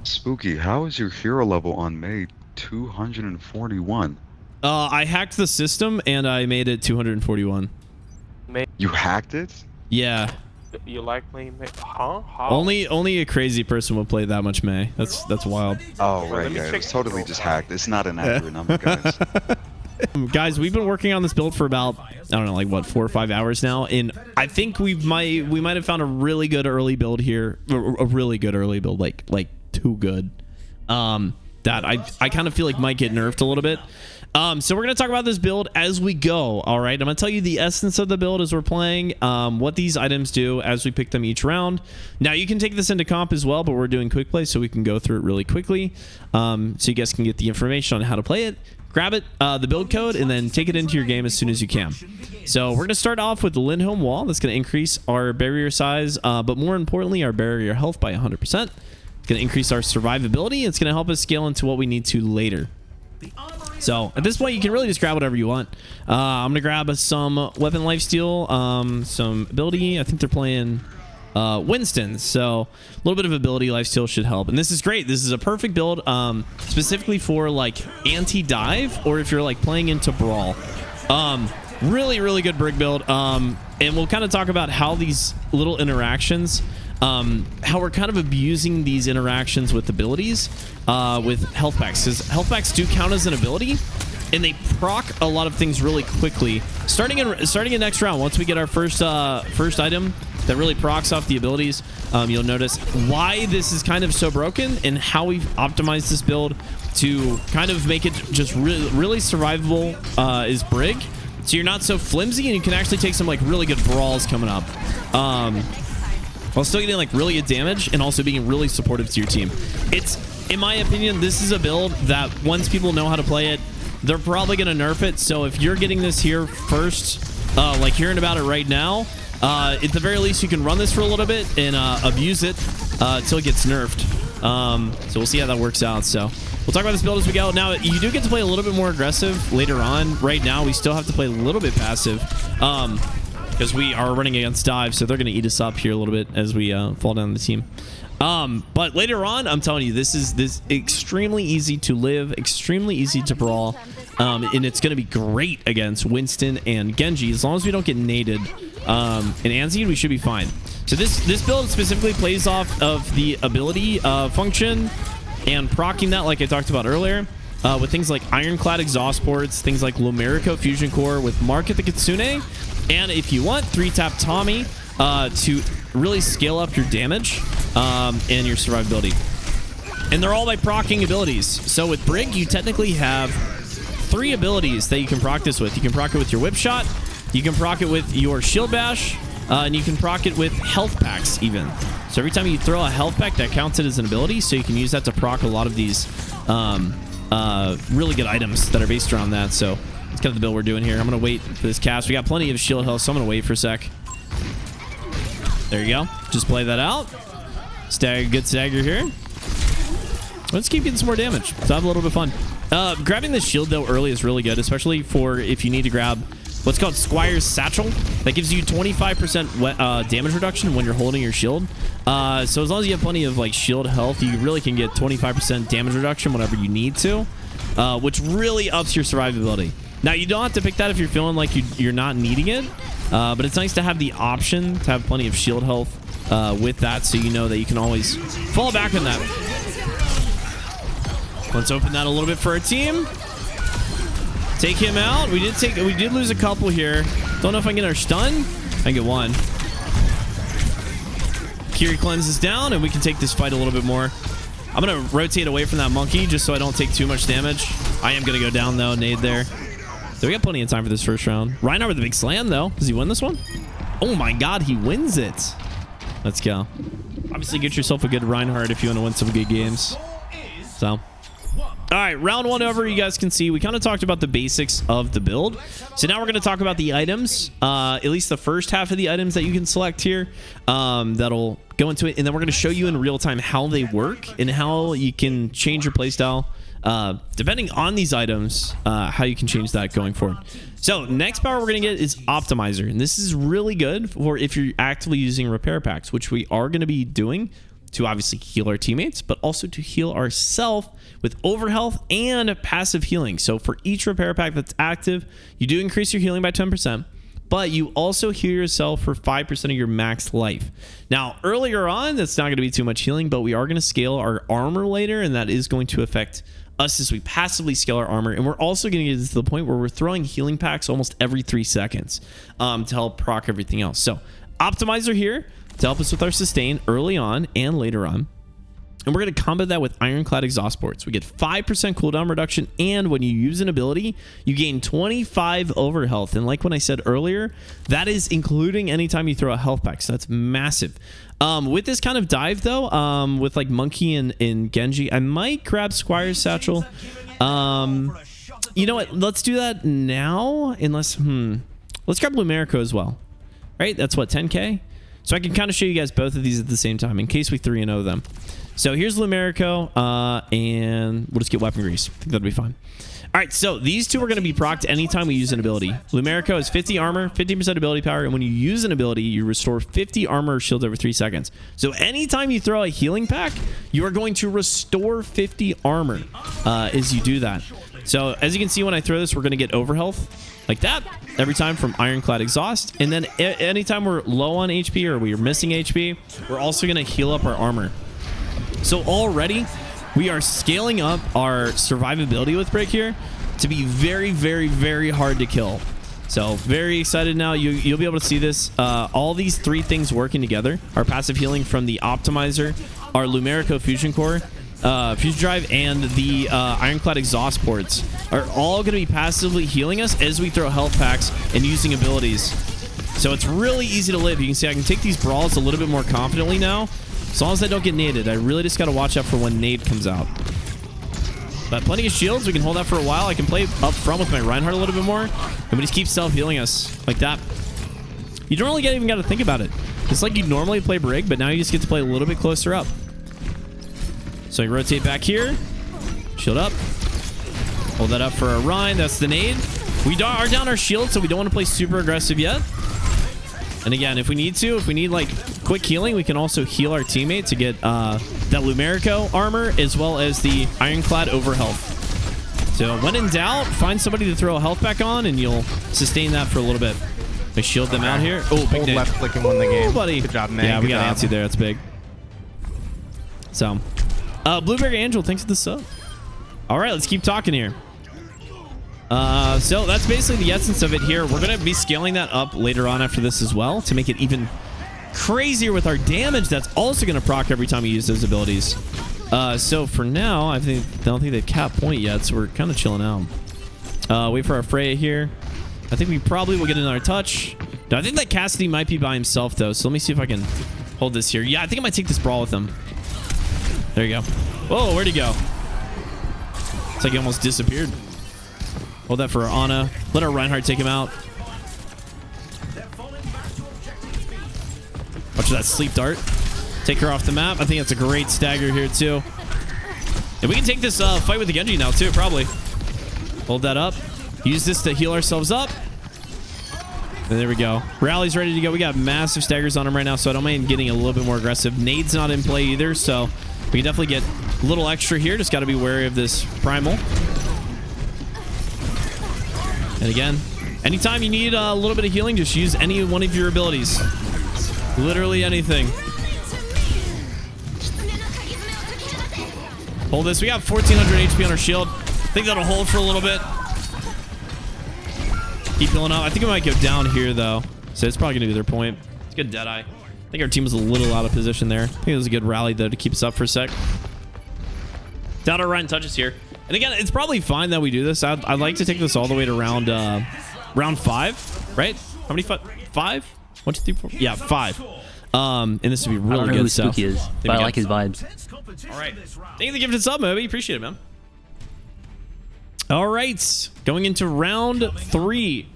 Spooky, how is your hero level on May 241? I hacked the system and I made it 241. You hacked it? Yeah. You like me? Huh? How? Only a crazy person would play that much May. That's wild. Oh right, yeah, it's totally just hacked. It's not an accurate number, guys. Guys, we've been working on this build for about, I don't know, like what, 4 or 5 hours now, and I think we might have found a really good early build here, a really good early build, like too good. That I kind of feel like might get nerfed a little bit. So we're going to talk about this build as we go. All right, I'm going to tell you the essence of the build as we're playing, what these items do as we pick them each round. Now, you can take this into comp as well, but we're doing quick play, so we can go through it really quickly, so you guys can get the information on how to play it. Grab it, the build code, and then take it into your game as soon as you can. So we're going to start off with the Lindholm Wall. That's going to increase our barrier size, but more importantly, our barrier health by 100%. It's going to increase our survivability. It's going to help us scale into what we need to later. So at this point, you can really just grab whatever you want. I'm going to grab some weapon lifesteal, some ability. I think they're playing Winston, so a little bit of ability lifesteal should help. And this is great. This is a perfect build, specifically for like anti-dive, or if you're like playing into brawl. Really good Brig build. And we'll kind of talk about how these little interactions, how we're kind of abusing these interactions with abilities, with health packs, because health packs do count as an ability, and they proc a lot of things really quickly. Starting in next round, once we get our first item that really procs off the abilities, you'll notice why this is kind of so broken and how we've optimized this build to kind of make it just really survivable is Brig. So you're not so flimsy, and you can actually take some like really good brawls coming up, while still getting like really good damage and also being really supportive to your team. It's, in my opinion, this is a build that once people know how to play it, they're probably going to nerf it. So if you're getting this here first, like hearing about it right now, at the very least, you can run this for a little bit and abuse it until it gets nerfed. So we'll see how that works out. So we'll talk about this build as we go. Now, you do get to play a little bit more aggressive later on. Right now, we still have to play a little bit passive, because we are running against dive, so they're going to eat us up here a little bit as we fall down the team. But later on, I'm telling you, this is extremely easy to live, extremely easy to brawl, and it's going to be great against Winston and Genji. As long as we don't get naded in Anzi, we should be fine. So this build specifically plays off of the ability function and proccing that, like I talked about earlier, with things like Ironclad Exhaust Ports, things like Lumerico Fusion Core with Market the Kitsune, and if you want, 3-tap Tommy to really scale up your damage and your survivability. And they're all by proccing abilities. So with Brig, you technically have 3 abilities that you can proc this with. You can proc it with your Whip Shot, you can proc it with your Shield Bash, and you can proc it with health packs even. So every time you throw a health pack, that counts it as an ability, so you can use that to proc a lot of these really good items that are based around that. So that's kind of the build we're doing here. I'm going to wait for this cast. We got plenty of shield health, so I'm going to wait for a sec. There you go. Just play that out. Good stagger here. Let's keep getting some more damage. Let's have a little bit of fun. Grabbing the shield, though, early is really good, especially for if you need to grab what's called Squire's Satchel. That gives you 25% damage reduction when you're holding your shield. So as long as you have plenty of like shield health, you really can get 25% damage reduction whenever you need to, which really ups your survivability. Now, you don't have to pick that if you're feeling like you're not needing it, but it's nice to have the option to have plenty of shield health with that, so you know that you can always fall back on that. Let's open that a little bit for our team. Take him out. We did lose a couple here. Don't know if I can get our stun. I can get one. Kiri cleanses down, and we can take this fight a little bit more. I'm going to rotate away from that monkey just so I don't take too much damage. I am going to go down, though. Nade there. So we got plenty of time for this first round. Reinhardt with a big slam, though. Does he win this one? Oh, my God. He wins it. Let's go. Obviously, get yourself a good Reinhardt if you want to win some good games. So... all right, round 1 over. You guys can see we kind of talked about the basics of the build. So now we're going to talk about the items, at least the first half of the items that you can select here. That'll go into it, and then we're going to show you in real time how they work and how you can change your playstyle depending on these items, how you can change that going forward. So next power we're going to get is Optimizer, and this is really good for if you're actively using repair packs, which we are going to be doing to obviously heal our teammates, but also to heal ourselves with overhealth and passive healing. So for each repair pack that's active, you do increase your healing by 10%, but you also heal yourself for 5% of your max life. Now, earlier on, that's not going to be too much healing, but we are going to scale our armor later, and that is going to affect us as we passively scale our armor. And we're also going to get to the point where we're throwing healing packs almost every 3 seconds to help proc everything else. So optimizer here to help us with our sustain early on and later on. And we're going to combat that with ironclad exhaust ports. We get 5% cooldown reduction, and when you use an ability, you gain 25 overhealth. And like when I said earlier, that is including anytime you throw a health pack. So that's massive. With this kind of dive, though, with like Monkey and Genji, I might grab Squire's Satchel. You know what? Let's do that now, unless... Let's grab Lumerico as well. Right? That's what, 10k? So I can kind of show you guys both of these at the same time in case we 3-0 them. So here's Lumerico, and we'll just get Weapon Grease. I think that'll be fine. All right, so these two are going to be procced anytime we use an ability. Lumerico has 50 armor, 50% ability power, and when you use an ability, you restore 50 armor or shield over 3 seconds. So anytime you throw a healing pack, you are going to restore 50 armor as you do that. So as you can see, when I throw this, we're going to get overhealth like that every time from Ironclad Exhaust. And then anytime we're low on HP or we're missing HP, we're also going to heal up our armor. So already we are scaling up our survivability with Brig here to be very, very, very hard to kill. So very excited now. You'll be able to see this. All these 3 things working together. Our passive healing from the optimizer, our Lumerico fusion core, fusion drive, and the ironclad exhaust ports are all going to be passively healing us as we throw health packs and using abilities. So it's really easy to live. You can see I can take these brawls a little bit more confidently now. As long as I don't get naded, I really just got to watch out for when nade comes out. But plenty of shields. We can hold that for a while. I can play up front with my Reinhardt a little bit more. And we just keep self-healing us like that. You don't really even got to think about it. It's like you normally play Brig, but now you just get to play a little bit closer up. So you rotate back here. Shield up. Hold that up for a Rein. That's the nade. We are down our shield, so we don't want to play super aggressive yet. And again, if we need like quick healing, we can also heal our teammate to get that Lumerico armor as well as the Ironclad overhealth. So when in doubt, find somebody to throw a health back on and you'll sustain that for a little bit. We shield them out here. Oh, big nade. Left click and win the game. Buddy. Good job, man. Yeah, we Good got job. Antsy there. That's big. So, Blueberry Angel, thanks for the sub. All right, let's keep talking here. So that's basically the essence of it here. We're going to be scaling that up later on after this as well to make it even crazier with our damage. That's also going to proc every time we use those abilities. So for now, I don't think they've capped point yet, so we're kind of chilling out. Wait for our Freya here. I think we probably will get another touch. No, I think that Cassidy might be by himself, though, so let me see if I can hold this here. Yeah, I think I might take this brawl with him. There you go. Whoa, where'd he go? It's like he almost disappeared. Hold that for Ana. Let our Reinhardt take him out. Watch that sleep dart. Take her off the map. I think that's a great stagger here, too. And we can take this fight with the Genji now, too, probably. Hold that up. Use this to heal ourselves up. And there we go. Rally's ready to go. We got massive staggers on him right now, so I don't mind getting a little bit more aggressive. Nade's not in play either, so we can definitely get a little extra here. Just got to be wary of this primal. And again, anytime you need a little bit of healing, just use any one of your abilities. Literally anything. Hold this. We got 1400 HP on our shield. I think that'll hold for a little bit. Keep healing up. I think we might go down here, though. So it's probably going to be their point. It's good Deadeye. I think our team was a little out of position there. I think it was a good rally, though, to keep us up for a sec. Doubt our Ryan touches here. And again, it's probably fine that we do this. I'd like to take this all the way to round 5, right? How many 5? 1, 2, 3, 4. Yeah, 5. And this would be really I don't know good who stuff. Spooki is, but I like his vibes. All right. Thank you for the gifted sub, Moby. Appreciate it, man. All right. Going into round 3.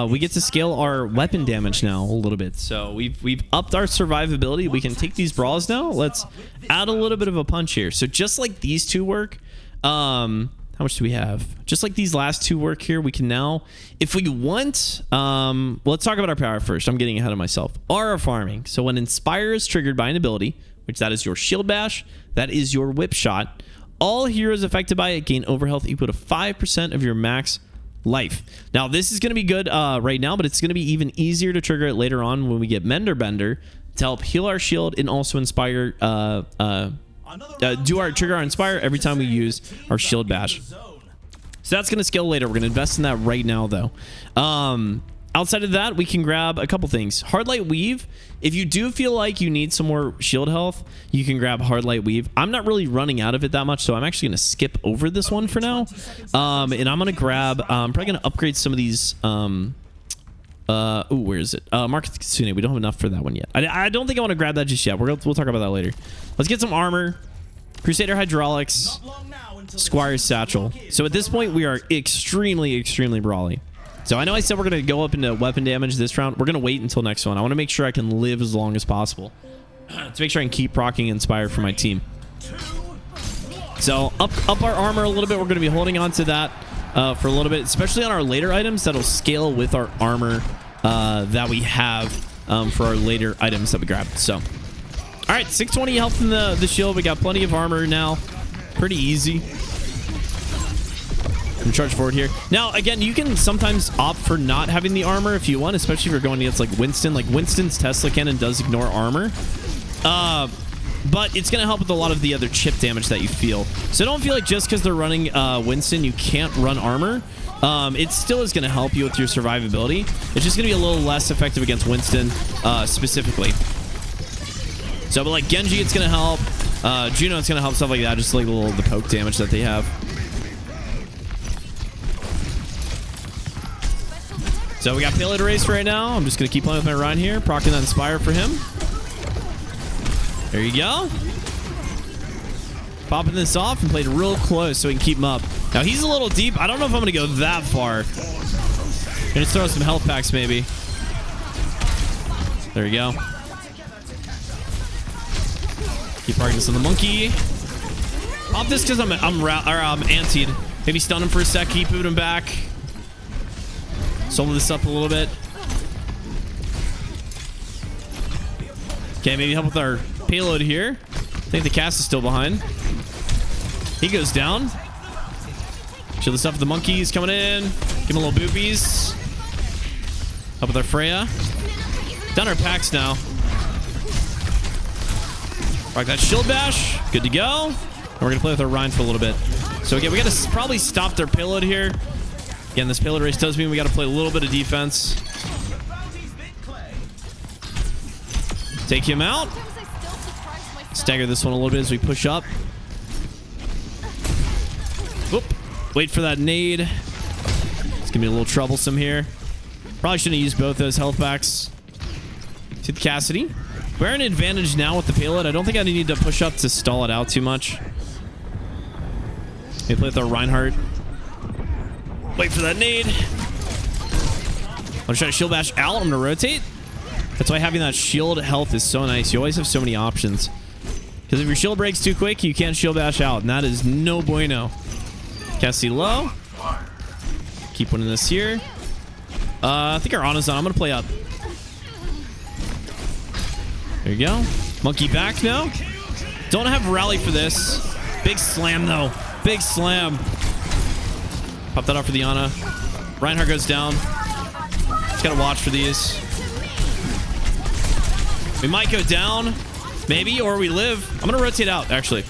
We get to scale our weapon damage now a little bit. So we've upped our survivability. We can take these brawls now. Let's add a little bit of a punch here. So just like these two work, how much do we have? Just like these last two work here, we can now, if we want, well, let's talk about our power first. I'm getting ahead of myself. Aura farming. So when Inspire is triggered by an ability, which that is your shield bash. That is your whip shot. All heroes affected by it gain overhealth equal to 5% of your max life. Now, this is going to be good right now, but it's going to be even easier to trigger it later on when we get Mender Bender to help heal our shield and also inspire, do our trigger our inspire every time we use our shield bash. So that's going to scale later. We're going to invest in that right now, though. Outside of that, we can grab a couple things. Hard Light Weave. If you do feel like you need some more shield health, you can grab Hard Light Weave. I'm not really running out of it that much, so I'm actually going to skip over this one for now. And I'm going to grab... I'm probably going to upgrade some of these... ooh, where is it? Market Kitsune. We don't have enough for that one yet. I don't think I want to grab that just yet. We'll talk about that later. Let's get some armor. Crusader Hydraulics. Squire's Satchel. So at this point, we are extremely, extremely brawly. So I know I said we're going to go up into weapon damage this round. We're going to wait until next one. I want to make sure I can live as long as possible to make sure I can keep proccing Inspire for my team. So up our armor a little bit. We're going to be holding on to that for a little bit, especially on our later items that'll scale with our armor that we have for our later items that we grab. So, all right, 620 health in the shield. We got plenty of armor now. Pretty easy. I'm charge forward here. Now, again, you can sometimes opt for not having the armor if you want, especially if you're going against like Winston. Like Winston's Tesla cannon does ignore armor. But it's going to help with a lot of the other chip damage that you feel. So don't feel like just because they're running Winston, you can't run armor. It still is going to help you with your survivability. It's just going to be a little less effective against Winston specifically. So, but like Genji, it's going to help. Juno, it's going to help, stuff like that. Just like the poke damage that they have. So we got Payload Erased right now. I'm just going to keep playing with my Rhine here. Proccing that Inspire for him. There you go. Popping this off and played real close so we can keep him up. Now he's a little deep. I don't know if I'm going to go that far. Gonna throw some health packs maybe. There you go. Keep parking this on the monkey. Pop this because I'm antied. Maybe stun him for a sec. Keep moving him back. Solo this up a little bit. Okay, maybe help with our payload here. I think the cast is still behind. He goes down. Chill this up with the monkeys coming in. Give him a little boopies. Help with our Freya. Done our packs now. Rock that shield bash. Good to go. And we're going to play with our Rhine for a little bit. So again, we got to probably stop their payload here. Again, this payload race does mean we got to play a little bit of defense. Take him out. Stagger this one a little bit as we push up. Whoop. Wait for that nade. It's going to be a little troublesome here. Probably shouldn't have used both those health packs. To the Cassidy. We're at an advantage now with the payload. I don't think I need to push up to stall it out too much. We play with our Reinhardt. Wait for that nade. I'm gonna try to shield bash out. I'm gonna rotate. That's why having that shield health is so nice. You always have so many options. Because if your shield breaks too quick, you can't shield bash out. And that is no bueno. Cassie low. Keep winning this here. I think our Ana's on. I'm gonna play up. There you go. Monkey back now. Don't have rally for this. Big slam though. Big slam. Pop that off for the Ana. Reinhardt goes down. Just gotta watch for these. We might go down. Maybe, or we live. I'm gonna rotate out, actually.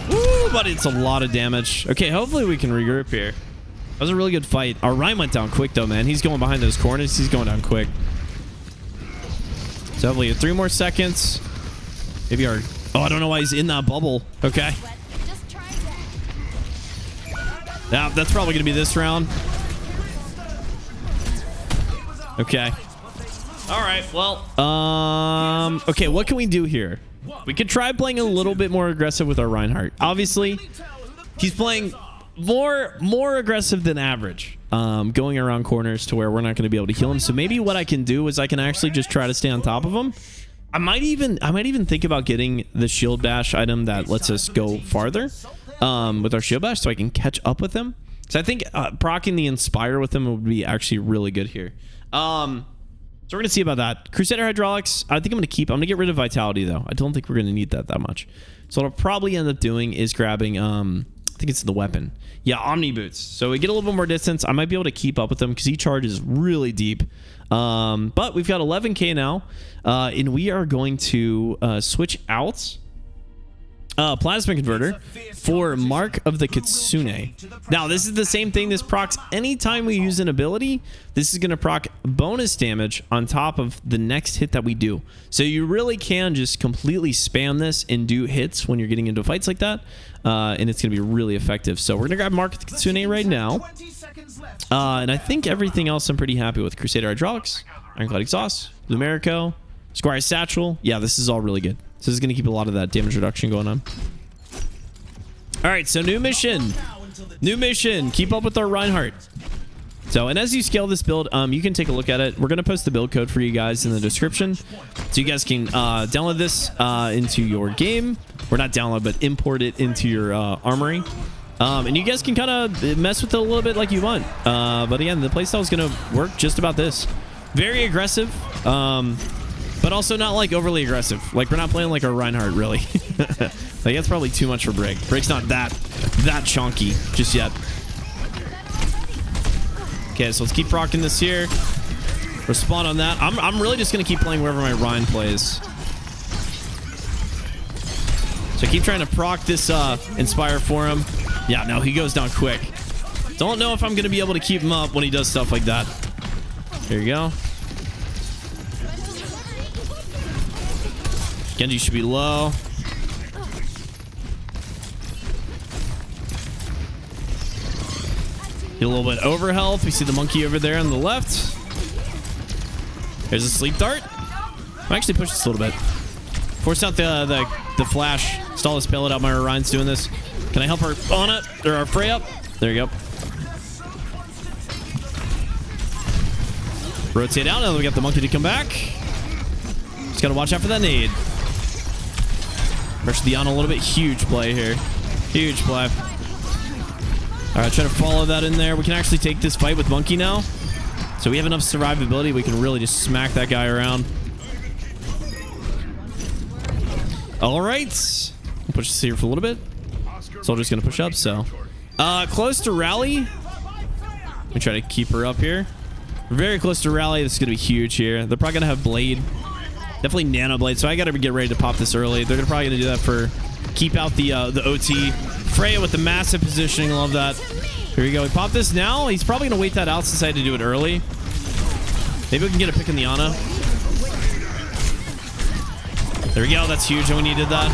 Woo, but it's a lot of damage. Okay, hopefully we can regroup here. That was a really good fight. Our Ryan went down quick, though, man. He's going behind those corners. He's going down quick. So hopefully 3 more seconds. Maybe our... Oh, I don't know why he's in that bubble. Okay. Yeah, that's probably going to be this round. Okay. All right, well, okay, what can we do here? We could try playing a little bit more aggressive with our Reinhardt. Obviously, he's playing more aggressive than average, going around corners to where we're not going to be able to heal him. So maybe what I can do is I can actually just try to stay on top of him. I might even think about getting the shield bash item that lets us go farther with our shield bash so I can catch up with him. So I think proccing the Inspire with him would be actually really good here. So So we're going to see about that. Crusader Hydraulics, I think I'm going to keep. I'm going to get rid of Vitality, though. I don't think we're going to need that much. So what I'll probably end up doing is grabbing, I think it's the weapon. Yeah, Omni Boots. So we get a little bit more distance. I might be able to keep up with them because he charges really deep. But we've got 11k now. And we are going to switch out Plasma Converter for Mark of the Kitsune. Now, this is the same thing. This procs anytime we use an ability. This is going to proc bonus damage on top of the next hit that we do. So you really can just completely spam this and do hits when you're getting into fights like that. And it's going to be really effective. So we're going to grab Mark of the Kitsune right now. And I think everything else I'm pretty happy with. Crusader Hydraulics, Ironclad Exhaust, Lumerico, Squire Satchel. Yeah, this is all really good. So this is going to keep a lot of that damage reduction going on. All right, so new mission. New mission. Keep up with our Reinhardt. So, and as you scale this build, you can take a look at it. We're going to post the build code for you guys in the description. So you guys can download this into your game. Or not download, but import it into your armory. And you guys can kind of mess with it a little bit like you want. But again, the playstyle is going to work just about this. Very aggressive. But also not like overly aggressive. Like we're not playing like our Reinhardt really. Like that's probably too much for Brig. Brig's not that chunky just yet. Okay, so let's keep rocking this here. Respond on that. I'm really just gonna keep playing wherever my Ryan plays. So keep trying to proc this Inspire for him. Yeah, no, he goes down quick. Don't know if I'm gonna be able to keep him up when he does stuff like that. There you go. Genji should be low. Get a little bit over health. We see the monkey over there on the left. There's a sleep dart. I'll actually push this a little bit. Force out the flash. Stall this payload out. My Orion's doing this. Can I help her on it? Or our Frey up? There you go. Rotate out. Now we got the monkey to come back. Just gotta watch out for that nade. Pressure the on a little bit. Huge play here. Huge play. All right, try to follow that in there. We can actually take this fight with Monkey now. So we have enough survivability. We can really just smack that guy around. All right. We'll push this here for a little bit. Soldier's going to push up, so. Close to rally. We try to keep her up here. We're very close to rally. This is going to be huge here. They're probably going to have Blade. Definitely Nano Blade, so I got to get ready to pop this early. They're probably going to do that for keep out the OT. Freya with the massive positioning. Love that. Here we go. We pop this now. He's probably going to wait that out since I had to do it early. Maybe we can get a pick in the Ana. There we go. That's huge. And we needed that.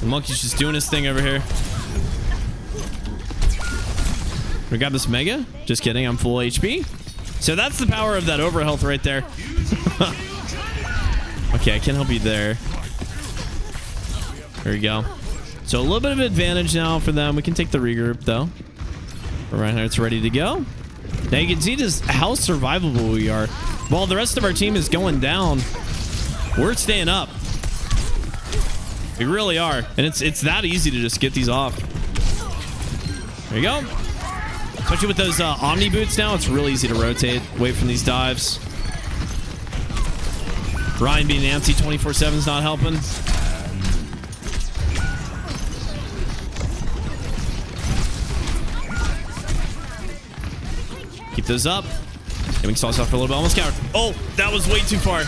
The monkey's just doing his thing over here. We grab this Mega. Just kidding. I'm full HP. So that's the power of that overhealth right there. Okay, I can't help you there. There we go. So a little bit of advantage now for them. We can take the regroup though. Reinhardt's ready to go. Now you can see just how survivable we are. While the rest of our team is going down, we're staying up. We really are. And it's that easy to just get these off. There you go. Especially with those Omni boots now, it's really easy to rotate away from these dives. Ryan being antsy 24/7 is not helping. Keep those up. And we can stall this off for a little bit. Almost got... Oh, that was way too far.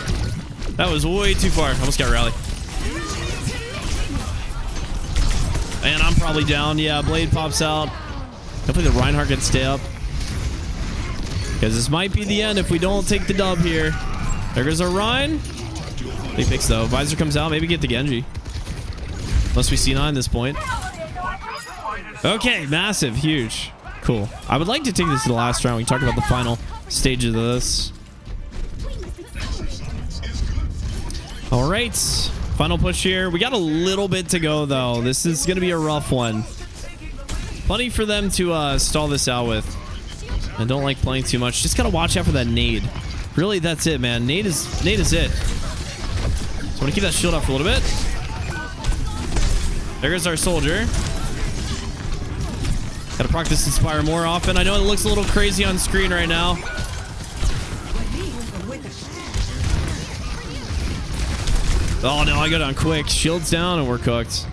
That was way too far. Almost got rally. And I'm probably down. Yeah, Blade pops out. Hopefully the Reinhardt can stay up. Because this might be the end if we don't take the dub here. There goes our Ryan. He picks though. Visor comes out. Maybe get the Genji. Unless we C9 at this point. Okay, massive. Huge. Cool. I would like to take this to the last round. We can talk about the final stage of this. All right. Final push here. We got a little bit to go though. This is going to be a rough one. Plenty for them to stall this out with. I don't like playing too much. Just gotta watch out for that nade. Really, that's it, man. Nade is it. So I'm gonna keep that shield up for a little bit. There goes our soldier. Gotta practice Inspire more often. I know it looks a little crazy on screen right now. Oh no, I go down quick. Shields down and we're cooked.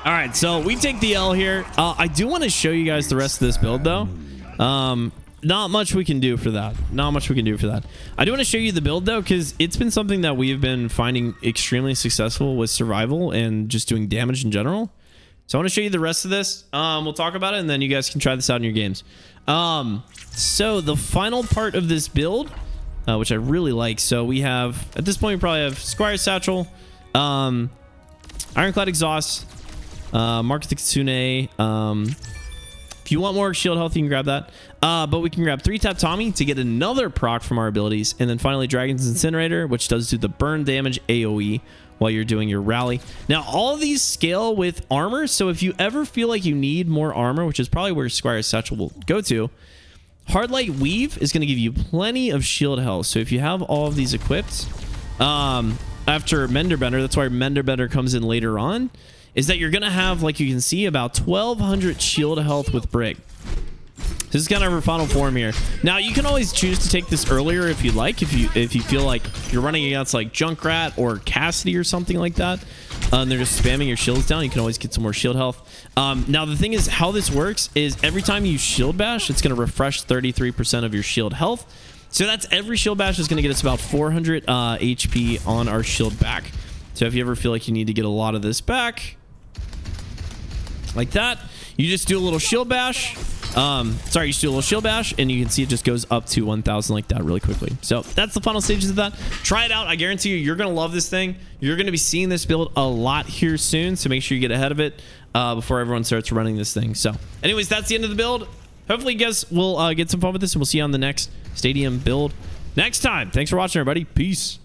All right, so we take the L here. I do want to show you guys the rest of this build though. Not much we can do for that. Not much we can do for that. I do want to show you the build though, because it's been something that we have been finding extremely successful with survival and just doing damage in general. So I want to show you the rest of this. We'll talk about it and then you guys can try this out in your games. So the final part of this build, which I really like. So we have, at this point, we probably have Squire Satchel, Ironclad Exhaust, Mark the Kitsune. If you want more shield health, you can grab that. But we can grab 3-tap Tommy to get another proc from our abilities. And then finally Dragon's Incinerator, which does do the burn damage AoE while you're doing your rally. Now, all of these scale with armor. So if you ever feel like you need more armor, which is probably where Squire Satchel will go to, Hard Light Weave is going to give you plenty of shield health. So if you have all of these equipped, after Menderbender, that's why Menderbender comes in later on, is that you're going to have, like you can see, about 1200 shield health with Brig. This is kind of our final form here. Now, you can always choose to take this earlier if you'd like, if you feel like you're running against like Junkrat or Cassidy or something like that, and they're just spamming your shields down. You can always get some more shield health. Now, the thing is, how this works is every time you shield bash, it's going to refresh 33% of your shield health. So that's every shield bash is going to get us about 400 HP on our shield back. So if you ever feel like you need to get a lot of this back, like that, you just do a little shield bash. You just do a little shield bash and you can see it just goes up to 1000 like that really quickly. So that's the final stages of that. Try it out. I guarantee you, you're going to love this thing. You're going to be seeing this build a lot here soon. So make sure you get ahead of it before everyone starts running this thing. So anyways, that's the end of the build. Hopefully you guys will get some fun with this and we'll see you on the next stadium build next time. Thanks for watching, everybody. Peace.